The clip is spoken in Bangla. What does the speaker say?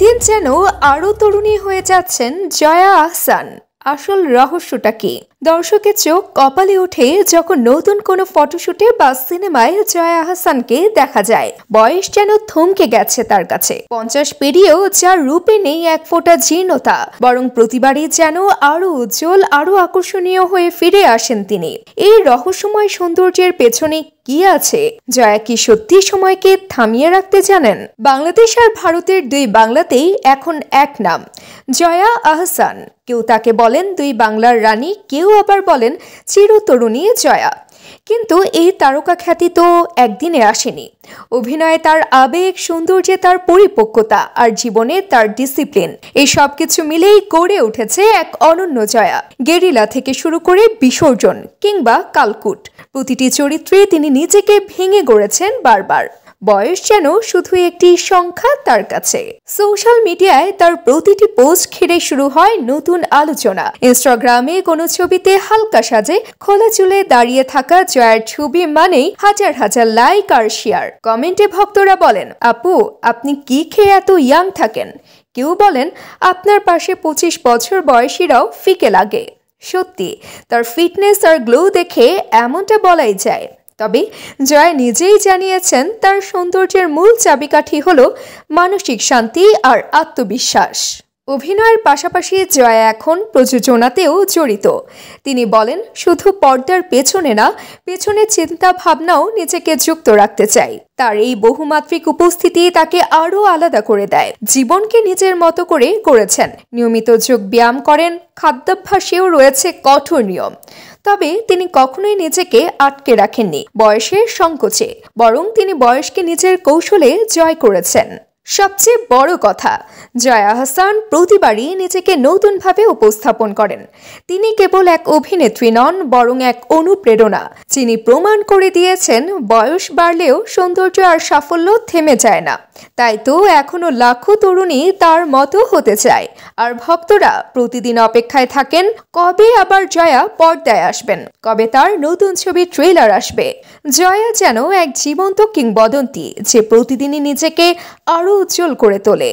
দিন যেন আরো তরুণী হয়ে যাচ্ছেন জয়া আহসান। আসল রহস্যটা কি? দর্শকের চোখ কপালে ওঠে যখন নতুন কোনো ফটোশুটে বা সিনেমায় জয়া আহসানকে দেখা যায়। বয়স যেন থমকে গেছে তার কাছে। 50 পেরিয়েও যার রূপে নেই এক ফোঁটা জীর্ণতা, বরং প্রতিবারই যেন আরো উজ্জ্বল, আরো আকর্ষণীয় হয়ে ফিরে আসেন তিনি। এই রহস্যময় সৌন্দর্যের পেছনে কি আছে? জয়া কি সত্যি সময়কে থামিয়ে রাখতে জানেন? বাংলাদেশ আর ভারতের দুই বাংলাতেই এখন এক নাম, জয়া আহসান। কেউ তাকে বলেন দুই বাংলার রানী, কেউ আবার বলেন চিরতরুণী জয়া। কিন্তু এই তারকা খ্যাতি তো একদিনে আসেনি। অভিনয়ে তার আবেগ, সৌন্দর্যে তার পরিপক্কতা, আর জীবনে তার ডিসিপ্লিন, এই সবকিছু মিলেই গড়ে উঠেছে এক অনন্য জয়া। গেরিলা থেকে শুরু করে বিসর্জন কিংবা কালকুট, প্রতিটি চরিত্রে তিনি নিজেকে ভেঙে গড়েছেন বারবার। বয়স যেন শুধু একটি সংখ্যা তার কাছে। সোশ্যাল মিডিয়ায় তার প্রতিটি পোস্ট ঘিরে শুরু হয় নতুন আলোচনা। ইনস্টাগ্রামে কোনো ছবিতে হালকা সাজে খোলা চুলে দাঁড়িয়ে থাকা জয়ার ছবি মানেই হাজার হাজার লাইক আর শেয়ার। কমেন্টে ভক্তরা বলেন, আপু আপনি কি খেয়ে এত ইয়াং থাকেন? কেউ বলেন আপনার পাশে 25 বছর বয়সীরাও ফিকে লাগে। সত্যি, তার ফিটনেস আর গ্লো দেখে এমনটা বলাই যায়। তবে জয়া নিজেই জানিয়েছেন তার সৌন্দর্যের মূল চাবিকাঠি হলো মানসিক শান্তি আর আত্মবিশ্বাস। অভিনয়ের পাশাপাশি জয়া এখন প্রযোজনাতেও জড়িত। তিনি বলেন, শুধু পর্দার পেছনে না, পেছনে চিন্তা ভাবনাও নিজেকে যুক্ত রাখতে চাই। তার এই বহুমাত্রিক উপস্থিতি তাকে আরো আলাদা করে দেয়। জীবনকে নিজের মতো করে গড়েছেন, নিয়মিত যোগ ব্যায়াম করেন, খাদ্যাভ্যাসেও রয়েছে কঠোর নিয়ম। তবে তিনি কখনোই নিজেকে আটকে রাখেননি বয়সের সংকোচে, বরং তিনি বয়সকে নিজের কৌশলে জয় করেছেন। সবচেয়ে বড় কথা, জয়া আহসান প্রতিবারই নিজেকে নতুনভাবে উপস্থাপন করেন। তিনি কেবল এক অভিনেত্রী নন, বরং এক অনুপ্রেরণা, যিনি প্রমাণ করে দিয়েছেন বয়স বাড়লেও সৌন্দর্য আর সাফল্য থেমে যায় না। তাই তো এখনো লাখো তরুণী তার মতো হতে চায়। আর ভক্তরা প্রতিদিন অপেক্ষায় থাকেন কবে আবার জয়া পর্দায় আসবেন, কবে তার নতুন ছবির ট্রেলার আসবে। জয়া যেন এক জীবন্ত কিংবদন্তি, যে প্রতিদিনই নিজেকে আরো উজ্জ্বল করে তোলে।